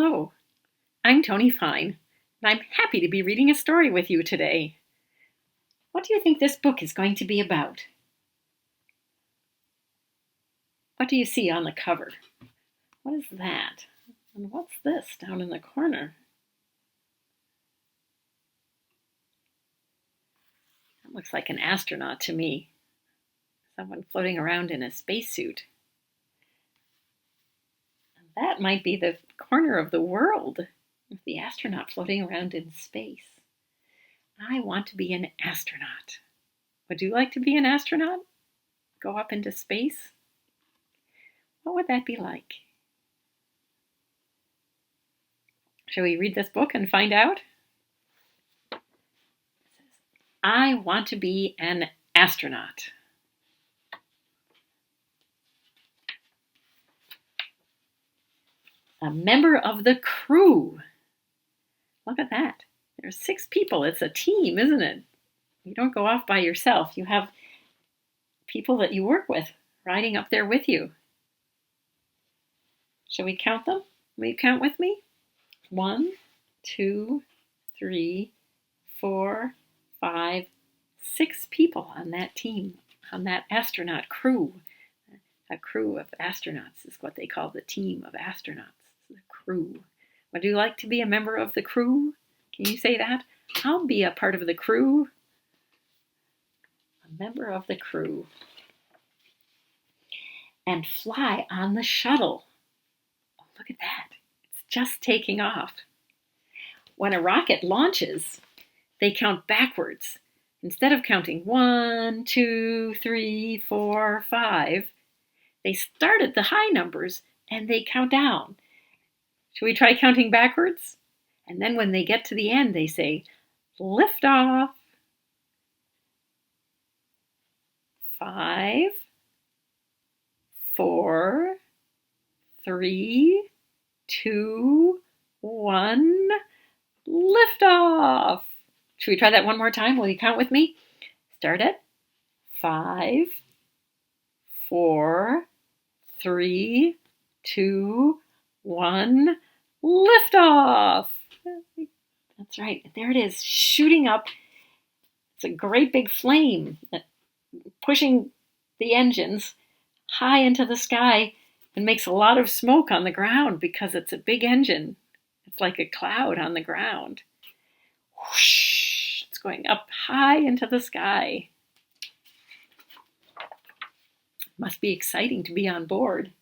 Hello, I'm Toni Fein, and I'm happy to be reading a story with you today. What do you think this book is going to be about? What do you see on the cover? What is that? And what's this down in the corner? That looks like an astronaut to me. Someone floating around in a spacesuit. That might be the corner of the world, with the astronaut floating around in space. I want to be an astronaut. Would you like to be an astronaut? Go up into space? What would that be like? Shall we read this book and find out? It says, I want to be an astronaut. A member of the crew. Look at that. There's 6 people. It's a team, isn't it? You don't go off by yourself. You have people that you work with riding up there with you. Shall we count them? Will you count with me? 1, 2, 3, 4, 5, 6 people on that team, on that astronaut crew. A crew of astronauts is what they call the team of astronauts. The crew. Would you like to be a member of the crew? Can you say that? I'll be a part of the crew. A member of the crew. And fly on the shuttle. Oh, look at that. It's just taking off. When a rocket launches, they count backwards. Instead of counting 1, 2, 3, 4, 5, they start at the high numbers and they count down. Should we try counting backwards? And then when they get to the end, they say, lift off. 5, 4, 3, 2, 1, lift off. Should we try that one more time? Will you count with me? Start at 5, 4, 3, 2, 1, lift off. That's right. There it is, shooting up. It's a great big flame pushing the engines high into the sky and makes a lot of smoke on the ground because it's a big engine. It's like a cloud on the ground. Whoosh! It's going up high into the sky. Must be exciting to be on board.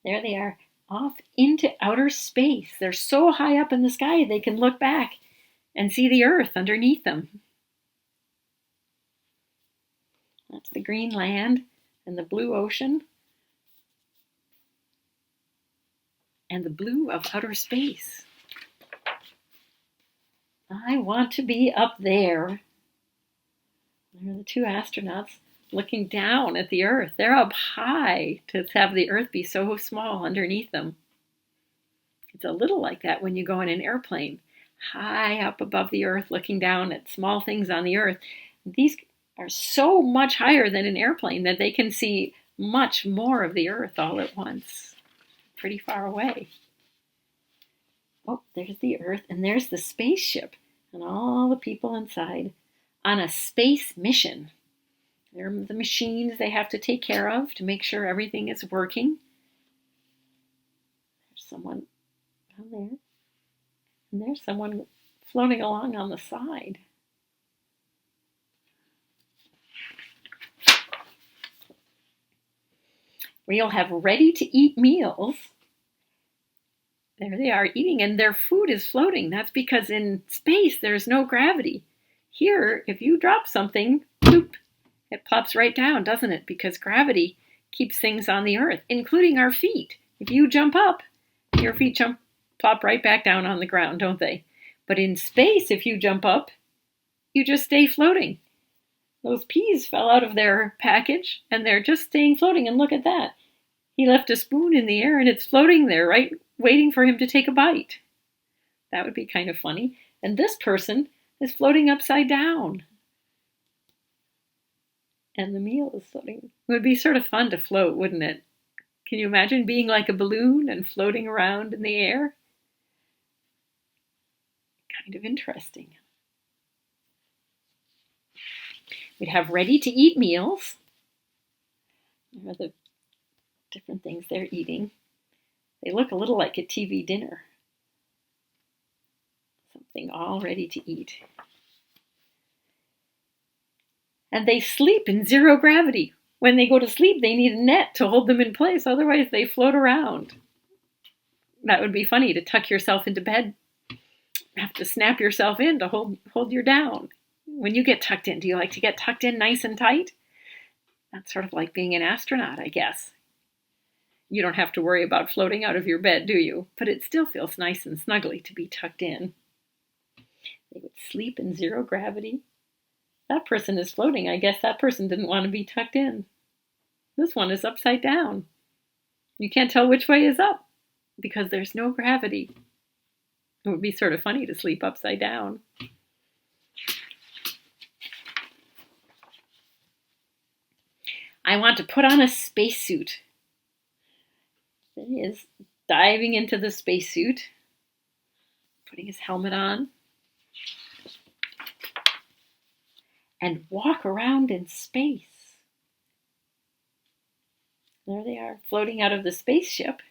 There they are, off into outer space. They're so high up in the sky they can look back and see the Earth underneath them. That's the green land and the blue ocean and the blue of outer space. I want to be up there. There are the 2 astronauts looking down at the Earth. They're up high to have the Earth be so small underneath them. It's a little like that when you go in an airplane, high up above the Earth, looking down at small things on the Earth. These are so much higher than an airplane that they can see much more of the Earth all at once. Pretty far away. Oh, there's the Earth, and there's the spaceship and all the people inside on a space mission. There are the machines they have to take care of to make sure everything is working. There's someone down there. And there's someone floating along on the side. We'll have ready-to-eat meals. There they are eating, and their food is floating. That's because in space there's no gravity. Here, if you drop something, bloop, it plops right down, doesn't it? Because gravity keeps things on the Earth, including our feet. If you jump up, your feet plop right back down on the ground, don't they? But in space, if you jump up, you just stay floating. Those peas fell out of their package, and they're just staying floating, and look at that. He left a spoon in the air, and it's floating there, right, waiting for him to take a bite. That would be kind of funny. And this person is floating upside down. And the meal is floating. It would be sort of fun to float, wouldn't it? Can you imagine being like a balloon and floating around in the air? kind of interesting. We'd have ready-to-eat meals. There are the different things they're eating. They look a little like a TV dinner. Something all ready to eat. And they sleep in zero gravity. When they go to sleep, they need a net to hold them in place. Otherwise, they float around. That would be funny, to tuck yourself into bed. Have to snap yourself in to hold you down. When you get tucked in, do you like to get tucked in nice and tight? That's sort of like being an astronaut, I guess. You don't have to worry about floating out of your bed, do you? But it still feels nice and snuggly to be tucked in. They would sleep in zero gravity. That person is floating. I guess that person didn't want to be tucked in. This one is upside down. You can't tell which way is up because there's no gravity. It would be sort of funny to sleep upside down. I want to put on a spacesuit. There he is, diving into the spacesuit, putting his helmet on, and walk around in space. There they are, floating out of the spaceship.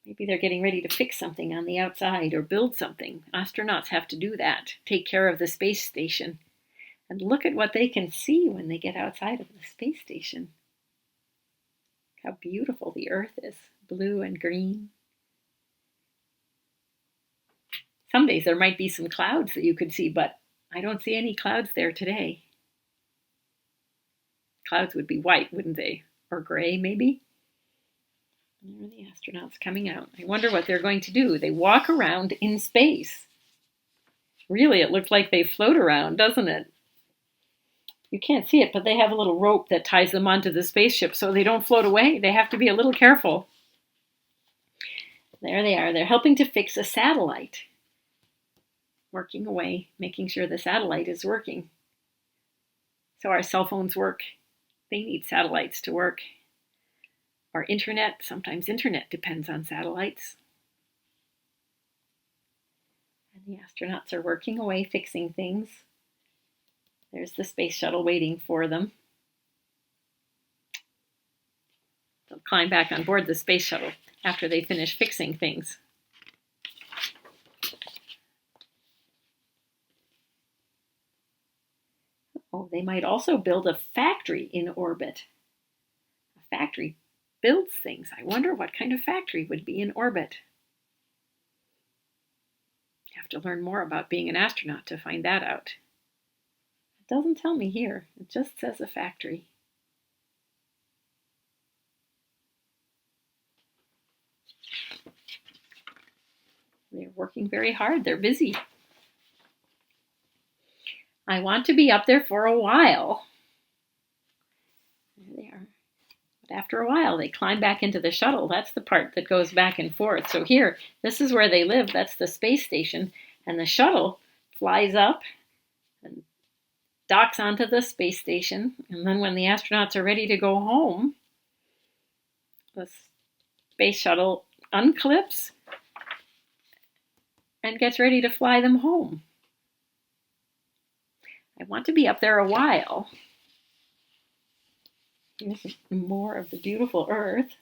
Maybe they're getting ready to fix something on the outside or build something. Astronauts have to do that, take care of the space station. And look at what they can see when they get outside of the space station. How beautiful the Earth is, blue and green. Some days there might be some clouds that you could see, but I don't see any clouds there today. Clouds would be white, wouldn't they? Or gray, maybe? And there are the astronauts coming out. I wonder what they're going to do. They walk around in space. Really, it looks like they float around, doesn't it? You can't see it, but they have a little rope that ties them onto the spaceship so they don't float away. They have to be a little careful. There they are. They're helping to fix a satellite. Working away, making sure the satellite is working. So our cell phones work. They need satellites to work. Our internet, sometimes internet depends on satellites. And the astronauts are working away, fixing things. There's the space shuttle waiting for them. They'll climb back on board the space shuttle after they finish fixing things. Oh, they might also build a factory in orbit. A factory builds things. I wonder what kind of factory would be in orbit. You have to learn more about being an astronaut to find that out. It doesn't tell me here. It just says a factory. They're working very hard. They're busy. I want to be up there for a while. There they are. But after a while, they climb back into the shuttle. That's the part that goes back and forth. So here, this is where they live. That's the space station. And the shuttle flies up and docks onto the space station. And then when the astronauts are ready to go home, the space shuttle unclips and gets ready to fly them home. I want to be up there a while. Here's more of the beautiful Earth.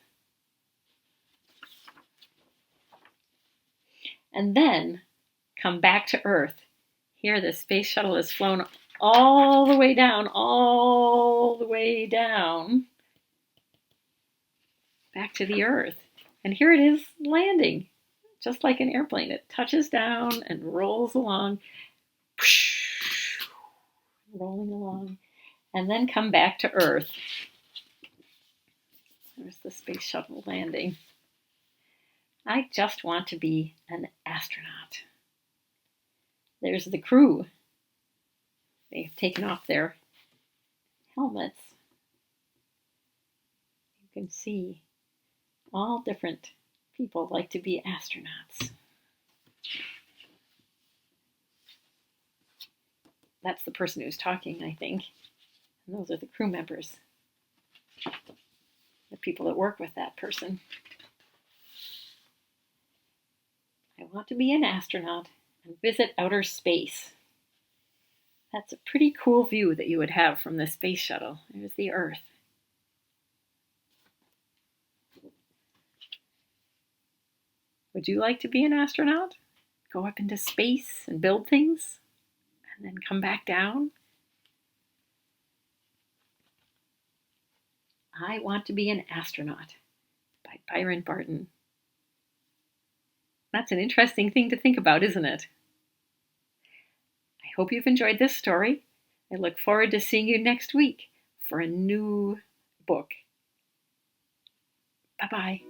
And then come back to Earth. Here the space shuttle is flown all the way down, back to the Earth. And here it is landing, just like an airplane. It touches down and rolls along, rolling along, and then come back to Earth. There's the space shuttle landing. I just want to be an astronaut. There's the crew. They've taken off their helmets. You can see all different people like to be astronauts. That's the person who's talking, I think. And those are the crew members. The people that work with that person. I want to be an astronaut. and visit outer space. That's a pretty cool view that you would have from the space shuttle. There's the Earth. Would you like to be an astronaut? Go up into space and build things and then come back down? I Want to Be an Astronaut by Byron Barton. That's an interesting thing to think about, isn't it? I hope you've enjoyed this story. I look forward to seeing you next week for a new book. Bye-bye.